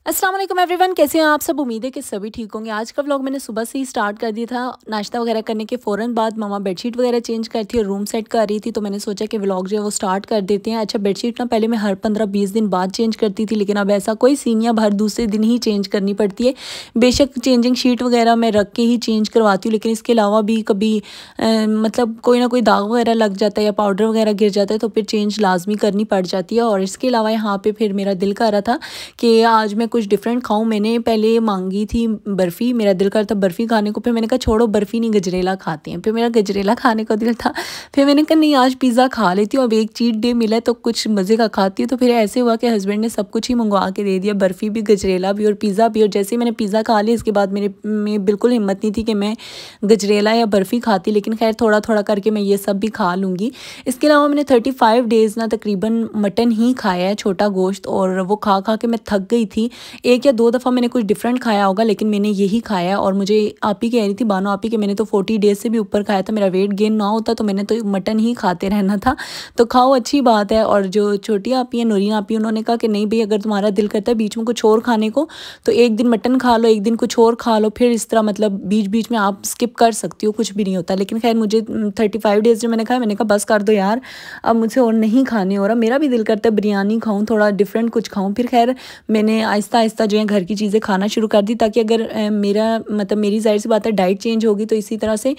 अस्सलाम वालेकुम एवरीवन, कैसे हैं आप सब। उम्मीद है कि सभी ठीक होंगे। आज का व्लॉग मैंने सुबह से ही स्टार्ट कर दिया था। नाश्ता वगैरह करने के फ़ौरन बाद मम्मा बेडशीट वगैरह चेंज कर थी और रूम सेट कर रही थी, तो मैंने सोचा कि व्लॉग जो है वो स्टार्ट कर देते हैं। अच्छा, बेडशीट ना पहले मैं हर 15-20 दिन बाद चेंज करती थी, लेकिन अब ऐसा कोई सीन या हर दूसरे दिन ही चेंज करनी पड़ती है। बेशक चेंजिंग शीट वगैरह मैं रख के ही चेंज करवाती हूँ, लेकिन इसके अलावा भी कभी मतलब कोई ना कोई दाग वगैरह लग जाता है या पाउडर वगैरह गिर जाता है, तो फिर चेंज लाजमी करनी पड़ जाती है। और इसके अलावा यहाँ पर फिर मेरा दिल कर रहा था कि आज मैं कुछ डिफरेंट खाऊं। मैंने पहले मांगी थी बर्फ़ी, मेरा दिल कर था बर्फ़ी खाने को। फिर मैंने कहा छोड़ो बर्फ़ी नहीं, गजरेला खाते हैं। फिर मेरा गजरेला खाने का दिल था। फिर मैंने कहा नहीं, आज पिज़्ज़ा खा लेती हूँ, अब एक चीट डे मिला है तो कुछ मज़े का खाती हूँ। तो फिर ऐसे हुआ कि हस्बैंड ने सब कुछ ही मंगवा के दे दिया, बर्फ़ी भी, गजरेला भी और पिज़्ज़ा भी। और जैसे ही मैंने पिज़्ज़ा खा लिया, इसके बाद मेरे में बिल्कुल हिम्मत नहीं थी कि मैं गजरेला या बर्फ़ी खाती, लेकिन खैर थोड़ा थोड़ा करके मैं ये सब भी खा लूँगी। इसके अलावा मैंने 35 डेज़ ना तकरीबन मटन ही खाया है, छोटा गोश्त, और वो खा खा के मैं थक गई थी। एक या दो दफ़ा मैंने कुछ डिफरेंट खाया होगा, लेकिन मैंने यही खाया। और मुझे आप ही कह रही थी, बानो आप ही, कि मैंने तो 40 डेज़ से भी ऊपर खाया था, मेरा वेट गेन ना होता तो मैंने तो मटन ही खाते रहना था। तो खाओ, अच्छी बात है। और जो छोटी आपी है, नूरीन आपी, उन्होंने कहा कि नहीं भाई, अगर तुम्हारा दिल करता है बीच में कुछ और खाने को तो एक दिन मटन खा लो, एक दिन कुछ और खा लो, फिर इस तरह मतलब बीच बीच में आप स्किप कर सकती हो, कुछ भी नहीं होता। लेकिन खैर मुझे 35 डेज़ जो मैंने खाया, मैंने कहा बस कर दो यार, अब मुझसे और नहीं खाने हो रहा। मेरा भी दिल करता है बिरयानी खाऊँ, थोड़ा डिफरेंट कुछ खाऊँ। फिर खैर मैंने आहिस्ता आहिस्ता जो है घर की चीज़ें खाना शुरू कर दी, ताकि अगर मेरा मतलब मेरी ज़ाहिर सी बात है डाइट चेंज होगी तो इसी तरह से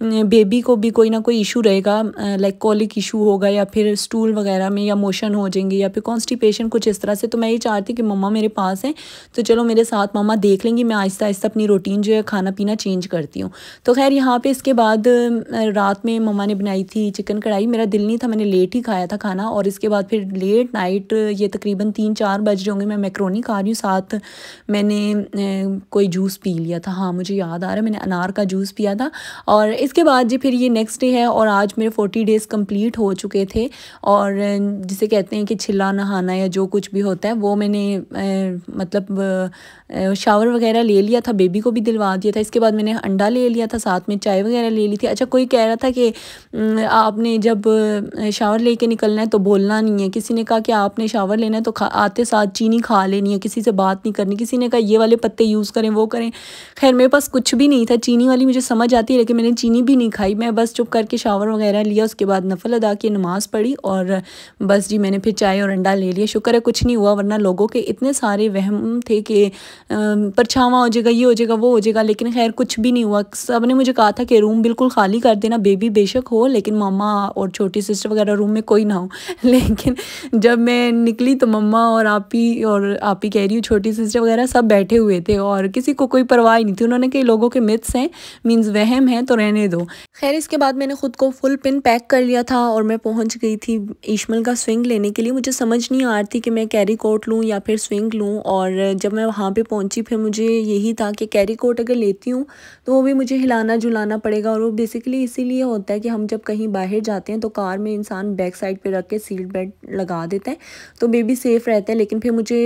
बेबी को भी कोई ना कोई इशू रहेगा, लाइक कॉलिक इशू होगा या फिर स्टूल वगैरह में या मोशन हो जाएंगे या फिर कॉन्स्टिपेशन, कुछ इस तरह से। तो मैं ये चाहती कि मम्मा मेरे पास हैं, तो चलो मेरे साथ मम्मा देख लेंगी, मैं आहिस्ता आहिस्ता अपनी रूटीन जो है खाना पीना चेंज करती हूँ। तो खैर यहाँ पे इसके बाद रात में मम्मा ने बनाई थी चिकन कढ़ाई। मेरा दिल नहीं था, मैंने लेट ही खाया था खाना। और इसके बाद फिर लेट नाइट, ये तकरीबन 3-4 बज रहे होंगे, मैं मैक्रोनी खा रही हूँ, साथ मैंने कोई जूस पी लिया था। हाँ, मुझे याद आ रहा है, मैंने अनार का जूस पिया था। और इसके बाद जी फिर ये नेक्स्ट डे है, और आज मेरे 40 डेज़ कंप्लीट हो चुके थे। और जिसे कहते हैं कि छिला नहाना या जो कुछ भी होता है वो मैंने मतलब शावर वगैरह ले लिया था, बेबी को भी दिलवा दिया था। इसके बाद मैंने अंडा ले लिया था, साथ में चाय वगैरह ले ली थी। अच्छा, कोई कह रहा था कि आपने जब शावर लेके निकलना है तो बोलना नहीं है। किसी ने कहा कि आपने शावर लेना है तो आते साथ चीनी खा लेनी है, किसी से बात नहीं करनी। किसी ने कहा ये वाले पत्ते यूज़ करें, वो करें। खैर मेरे पास कुछ भी नहीं था। चीनी वाली मुझे समझ आती है, लेकिन मैंने चीनी भी नहीं खाई। मैं बस चुप करके शावर वगैरह लिया, उसके बाद नफल अदा की, नमाज़ पढ़ी, और बस जी मैंने फिर चाय और अंडा ले लिया। शुक्र है कुछ नहीं हुआ, वरना लोगों के इतने सारे वहम थे कि परछावां हो जाएगा, ये हो जाएगा, वो हो जाएगा। लेकिन खैर कुछ भी नहीं हुआ। सब ने मुझे कहा था कि रूम बिल्कुल खाली कर देना, बेबी बेशक हो लेकिन मम्मा और छोटी सिस्टर वगैरह रूम में कोई ना हो। लेकिन जब मैं निकली तो मम्मा और आपी कह रही हूँ, छोटी सिस्टर वगैरह सब बैठे हुए थे और किसी को कोई परवाह नहीं थी। उन्होंने कई लोगों के मिथ्स हैं, मीन्स वहम है, तो रहने दो। खैर इसके बाद मैंने ख़ुद को फुल पिन पैक कर लिया था और मैं पहुंच गई थी ईशमल का स्विंग लेने के लिए। मुझे समझ नहीं आ रही थी कि मैं कैरी कोट लूँ या फिर स्विंग लूँ। और जब मैं वहाँ पे पहुंची फिर मुझे यही था कि कैरी कोट अगर लेती हूँ तो वो भी मुझे हिलाना झुलाना पड़ेगा। और वो बेसिकली इसीलिए होता है कि हम जब कहीं बाहर जाते हैं तो कार में इंसान बैक साइड पे रख के सीट बेल्ट लगा देता है तो बेबी सेफ़ रहता है। लेकिन फिर मुझे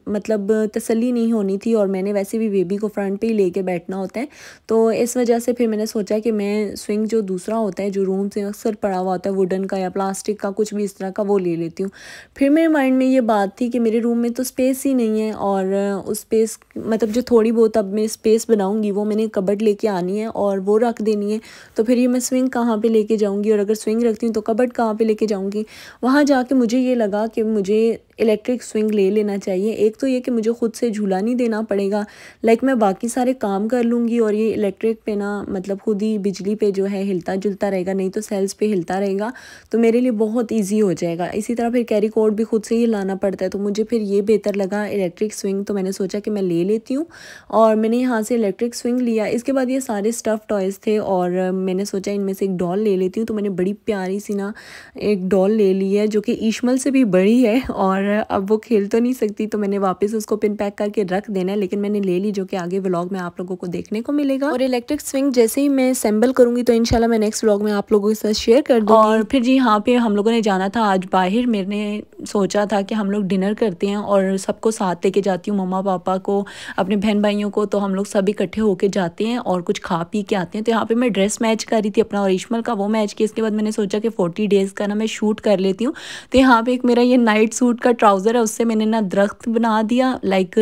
मतलब तसल्ली नहीं होनी थी, और मैंने वैसे भी बेबी को फ्रंट पे ही लेके बैठना होता है। तो इस वजह से फिर मैंने सोचा कि मैं स्विंग जो दूसरा होता है, जो रूम से अक्सर पड़ा हुआ होता है, वुडन का या प्लास्टिक का, कुछ भी इस तरह का, वो ले लेती हूँ। फिर मेरे माइंड में ये बात थी कि मेरे रूम में तो स्पेस ही नहीं है, और उस स्पेस मतलब जो थोड़ी बहुत अब मैं स्पेस बनाऊँगी वो मैंने कबर्ड लेके आनी है और वो रख देनी है। तो फिर ये मैं स्विंग कहाँ पे लेके जाऊँगी, और अगर स्विंग रखती हूँ तो कबर्ड कहाँ पे लेके जाऊँगी। वहाँ जाके मुझे ये लगा कि मुझे इलेक्ट्रिक स्विंग ले लेना चाहिए। एक तो ये कि मुझे ख़ुद से झूला नहीं देना पड़ेगा, लाइक मैं बाकी सारे काम कर लूँगी, और ये इलेक्ट्रिक पे ना मतलब खुद ही बिजली पे जो है हिलता जुलता रहेगा, नहीं तो सेल्स पे हिलता रहेगा, तो मेरे लिए बहुत ईजी हो जाएगा। इसी तरह फिर कैरी कोट भी खुद से ही लाना पड़ता है, तो मुझे फिर ये बेहतर लगा इलेक्ट्रिक स्विंग। तो मैंने सोचा कि मैं ले लेती हूँ, और मैंने यहाँ से इलेक्ट्रिक स्विंग लिया। इसके बाद ये सारे स्टफ़ टॉयज़ थे, और मैंने सोचा इनमें से एक डॉल ले लेती हूँ। तो मैंने बड़ी प्यारी सी ना एक डॉल ले ली है, जो कि ईशमल से भी बड़ी है, और अब वो खेल तो नहीं सकती, तो मैंने वापस उसको पिन पैक करके रख देना है। लेकिन मैंने ले ली, जो कि आगे व्लॉग में आप लोगों को देखने को मिलेगा। और इलेक्ट्रिक स्विंग जैसे ही मैं असेंबल करूँगी तो इंशाल्लाह मैं नेक्स्ट व्लॉग में आप लोगों के साथ शेयर कर दूँगी। और फिर जी यहाँ पे हम लोगों ने जाना था आज बाहर। मैंने सोचा था कि हम लोग डिनर करते हैं और सबको साथ लेके जाती हूँ, मम्मा पापा को, अपने बहन भाइयों को, तो हम लोग सब इकट्ठे होके जाते हैं और कुछ खा पी के आते हैं। तो यहाँ पे मैं ड्रेस मैच कर रही थी अपना और ईशमल का, वो मैच किया। इसके बाद मैंने सोचा कि 40 डेज़ का ना मैं शूट कर लेती हूँ। तो यहाँ पे एक मेरा ये नाइट सूट का ट्राउज़र है उससे मैंने ना दरख्त बना दिया, लाइक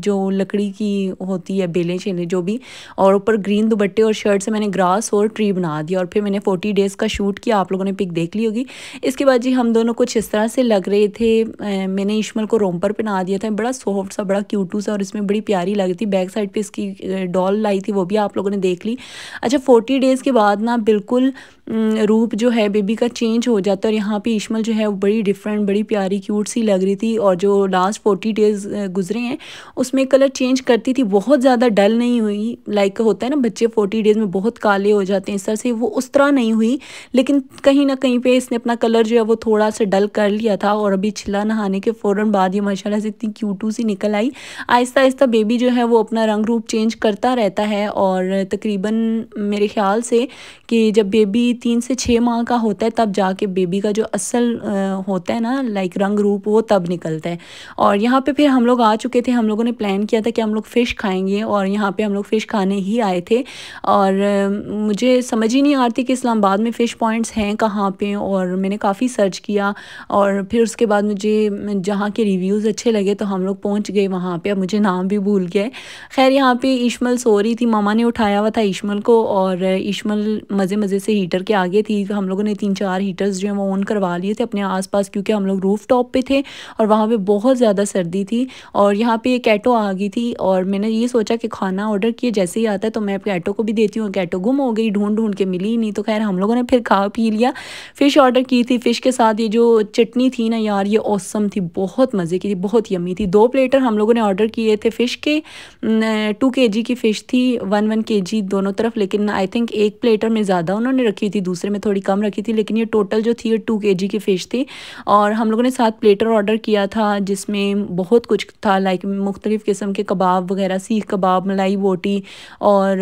जो लकड़ी की होती है बेलें शेलें जो भी, और ऊपर ग्रीन दुपट्टे और शर्ट से मैंने ग्रास और ट्री बना दिया। और फिर मैंने 40 डेज़ का शूट किया, आप लोगों ने पिक देख ली होगी। इसके बाद जी हम दोनों कुछ इस तरह से लग रहे थे। मैंने इश्मल को रोम्पर पहना दिया था, बड़ा सॉफ्ट सा, बड़ा क्यूटू सा, और इसमें बड़ी प्यारी लग रही थी। बैक साइड पे इसकी डॉल लाई थी, वो भी आप लोगों ने देख ली। अच्छा 40 डेज़ के बाद ना बिल्कुल रूप जो है बेबी का चेंज हो जाता है। और यहाँ पे इश्मल जो है वो बड़ी डिफरेंट, बड़ी प्यारी क्यूट सी लग रही थी। और जो लास्ट 40 डेज़ गुजरे हैं उसमें कलर चेंज करती थी, बहुत ज़्यादा डल नहीं हुई। लाइक होता है ना बच्चे 40 डेज़ में बहुत काले हो जाते हैं, इस तरह से वो उस तरह नहीं हुई, लेकिन कहीं ना कहीं पे इसने अपना कलर जो है वो थोड़ा सा डल कर लिया था। और अभी छिला नहाने के फ़ौरन बाद ये माशाल्लाह से इतनी क्यूटू सी निकल आई। आहिस्ता आहिस्ता बेबी जो है वो अपना रंग रूप चेंज करता रहता है। और तकरीबन मेरे ख्याल से कि जब बेबी 3 से 6 माह का होता है तब जाके बेबी का जो असल होता है ना लाइक रंग रूप, वो तब निकलता है। और यहाँ पे फिर हम लोग आ चुके थे, हम लोगों ने प्लान किया था कि हम लोग फ़िश खाएंगे, और यहाँ पे हम लोग फ़िश खाने ही आए थे। और मुझे समझ ही नहीं आती कि इस्लामाबाद में फ़िश पॉइंट्स हैं कहाँ पे, और मैंने काफ़ी सर्च किया। और फिर उसके बाद मुझे जहाँ के रिव्यूज़ अच्छे लगे तो हम लोग पहुँच गए वहाँ पे। अब मुझे नाम भी भूल गया है। खैर यहाँ पे इश्मल सो रही थी, मामा ने उठाया हुआ था इश्मल को, और इश्मल मज़े मज़े से हीटर के आगे थी। हम लोगों ने 3-4 हीटर्स जो हैं वो ऑन करवा लिए थे अपने आसपास, क्योंकि हम लोग रूफ टॉप पे थे और वहाँ पे बहुत ज़्यादा सर्दी थी। और यहाँ पे कैटो आ गई थी, और मैंने ये सोचा कि खाना ऑर्डर किए जैसे ही आता है तो मैं कैटो को भी देती हूँ। कैटो गुम हो गई, ढूंढ ढूंढ के मिली ही नहीं। तो खैर हम लोगों ने फिर खा पी लिया। फ़िश ऑर्डर की थी, फ़िश के साथ ये जो चटनी थी ना यार, ये ऑसम थी, बहुत मज़े की थी, बहुत यम्मी थी। 2 प्लेटर हम लोगों ने ऑर्डर किए थे फ़िश के। 2 kg की फ़िश थी, 1 kg दोनों तरफ, लेकिन आई थिंक एक प्लेटर में ज़्यादा उन्होंने रखी थी, दूसरे में थोड़ी कम रखी थी, लेकिन ये टोटल जो थी 2 kg की फ़िश थी। और हम लोगों ने 7 प्लेटर ऑर्डर किया था, जिसमें बहुत कुछ था, लाइक मुख्तलिफ़ किस्म के कबाब वगैरह, सीख कबाब, मलाई बोटी और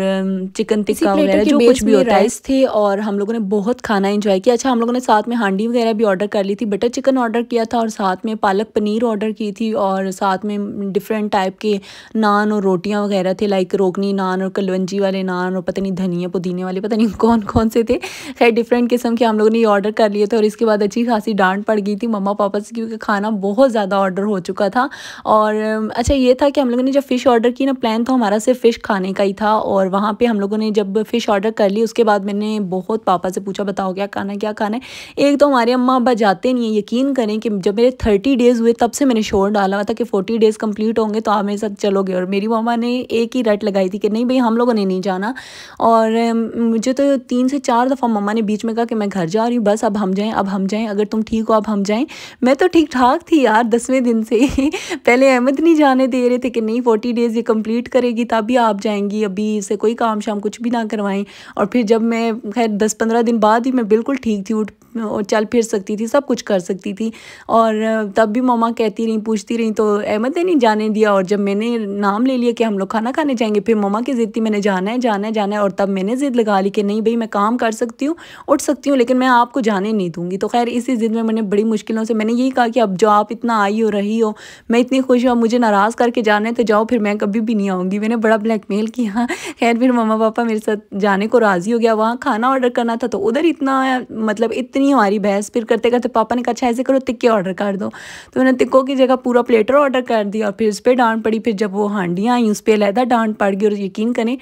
चिकन टिक्का वगैरह, जो कुछ भी होता है, राइस थे। और हम लोगों ने बहुत खाना एंजॉय किया। अच्छा हम लोगों ने साथ में हांडी वगैरह भी ऑर्डर कर ली थी, बटर चिकन ऑर्डर किया था, और साथ में पालक पनीर ऑर्डर की थी, और साथ में डिफरेंट टाइप के नान और रोटियां वगैरह थे, लाइक रोकनी नान और कलवंजी वाले नान, और पता नहीं धनिया पुदीने वाले, पता नहीं कौन कौन से थे। खैर डिफरेंट किस्म के हम लोगों ने ये ऑर्डर कर लिए थे। और इसके बाद अच्छी खासी डांट पड़ गई थी मम्मा पापा से, क्योंकि खाना बहुत ज़्यादा ऑर्डर हो चुका था। और अच्छा ये था कि हम लोगों ने जब फ़िश ऑर्डर की ना, प्लान तो हमारा सिर्फ फ़िश खाने का ही था। और वहाँ पे हम लोगों ने जब फ़िश ऑर्डर कर ली उसके बाद मैंने बहुत पापा से पूछा, बताओ क्या खाना है, क्या खाना है। एक तो हमारे अम्मा अब्बा जाते नहीं है, यकीन करें कि जब मेरे 30 डेज़ हुए तब से मैंने शोर डाला हुआ था कि 40 डेज़ कंप्लीट होंगे तो आप मेरे साथ चलोगे। और मेरी मम्मा ने एक ही रट लगाई थी कि नहीं भाई हम लोगों ने नहीं जाना। और मुझे तो 3 से 4 दफ़ा मम्मा ने बीच में कहा कि मैं घर जा रही हूँ, बस अब हम जाएँ, अब हम जाएँ, अगर तुम ठीक हो अब हम जाएँ। मैं तो ठीक ठाक थी यार 10वें दिन से ही पहले अहमद नहीं जाने दे रहे थे कि नहीं 40 डेज़ ये कंप्लीट करेगी तभी आप जाएंगी, अभी इसे कोई काम शाम कुछ भी ना करवाएं। और फिर जब मैं खैर 10-15 दिन बाद ही मैं बिल्कुल ठीक थी, उठ और चल फिर सकती थी, सब कुछ कर सकती थी। और तब भी मम्मा कहती रही, पूछती रही, तो अहमद ने नहीं जाने दिया। और जब मैंने नाम ले लिया कि हम लोग खाना खाने जाएंगे, फिर मम्मा की ज़िद थी मैंने जाना है जाना है जाना है। और तब मैंने ज़िद लगा ली कि नहीं भाई मैं काम कर सकती हूँ, उठ सकती हूँ, लेकिन मैं आपको जाने नहीं दूँगी। तो खैर इसी ज़िद में मैंने बड़ी मुश्किलों से मैंने यही कहा कि अब जो आप इतना आई हो रही हो, मैं इतनी खुश हूँ, मुझे नाराज़ करके जाना है तो जाओ, फिर मैं कभी भी नहीं आऊँगी। मैंने बड़ा ब्लैकमेल किया। खैर फिर मम्मा पापा मेरे साथ जाने को राज़ी हो गया। वहाँ खाना ऑर्डर करना था तो उधर इतना मतलब इतनी हमारी बहस, फिर करते करते पापा ने कहा अच्छा ऐसे करो टिक्के ऑर्डर कर दो। तो मैंने टिक्कों की जगह पूरा प्लेटर ऑर्डर कर दिया। और फिर उस पर डांट पड़ी। फिर जब वो हांडियाँ आई उस पर अलहदा डांट पड़ गई। और यकीन करें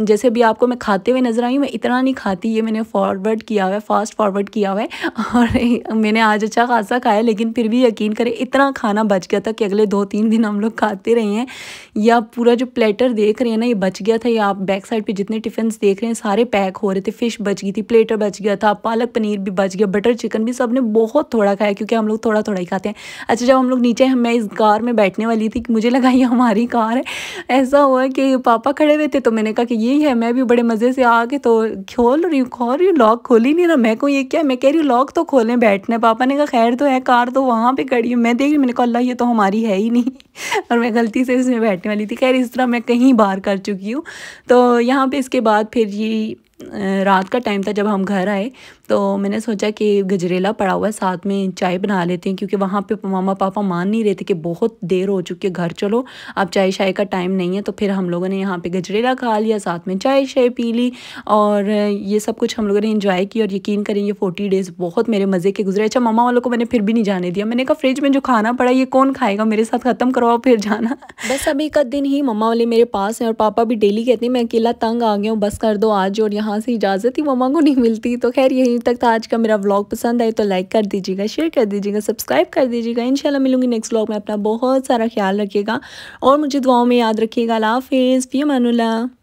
जैसे अभी आपको मैं खाते हुए नजर आई हूँ, मैं इतना नहीं खाती, ये मैंने फॉरवर्ड किया हुआ है, फास्ट फॉरवर्ड किया हुआ है। और मैंने आज अच्छा खासा खाया, लेकिन फिर भी यकीन करें इतना खाना बच गया था कि अगले 2-3 दिन हम लोग खाते रहे हैं। या पूरा जो प्लेटर देख रहे हैं ना ये बच गया था। या आप बैक साइड पे जितने टिफ़िन देख रहे हैं सारे पैक हो रहे थे। फ़िश बच गई थी, प्लेटर बच गया था, पालक पनीर भी बच गया, बटर चिकन भी सबने बहुत थोड़ा खाया, क्योंकि हम लोग थोड़ा थोड़ा ही खाते हैं। अच्छा जब हम लोग नीचे, मैं इस कार में बैठने वाली थी, मुझे लगा ये हमारी कार है। ऐसा हुआ कि पापा खड़े हुए थे तो मैंने कहा कि यही है। मैं भी बड़े मज़े से आके तो खोल रही हूँ, लॉक खोल ही नहीं रहा। मैं को ये क्या, मैं कह रही हूँ लॉक तो खोलें, बैठने। पापा ने कहा खैर तो है, कार तो वहाँ पे खड़ी है। मैं देख रही, मैंने कहा अल्लाह ये तो हमारी है ही नहीं। और मैं गलती से इसमें बैठने वाली थी। खैर इस तरह मैं कहीं बार कर चुकी हूँ। तो यहाँ पे इसके बाद फिर ये रात का टाइम था जब हम घर आए, तो मैंने सोचा कि गजरेला पड़ा हुआ है, साथ में चाय बना लेते हैं, क्योंकि वहाँ पे मम्मा पापा मान नहीं रहे थे कि बहुत देर हो चुकी है, घर चलो अब चाय शाय का टाइम नहीं है। तो फिर हम लोगों ने यहाँ पे गजरेला खा लिया, साथ में चाय शाय पी ली और ये सब कुछ हम लोगों ने इंजॉय किया। और यकीन करें ये 40 डेज़ बहुत मेरे मज़े के गुजरे। अच्छा मम्मा वालों को मैंने फिर भी नहीं जाने दिया, मैंने कहा फ्रिज में जो खाना पड़ा ये कौन खाएगा, मेरे साथ ख़त्म करवाओ फिर जाना। बस अभी एक दिन ही मम्मा वाले मेरे पास हैं और पापा भी डेली कहते हैं मैं अकेला तंग आ गया हूँ, बस कर दो आज। और यहाँ से इजाज़त ही मम्मा को नहीं मिलती। तो खैर यहीं तक था आज का मेरा व्लॉग। पसंद आए तो लाइक कर दीजिएगा, शेयर कर दीजिएगा, सब्सक्राइब कर दीजिएगा। इंशाल्लाह मिलूंगी नेक्स्ट व्लॉग में। अपना बहुत सारा ख्याल रखिएगा और मुझे दुआओं में याद रखिएगा। अल्लाह हाफिज़, फ़ी अमानुल्लाह।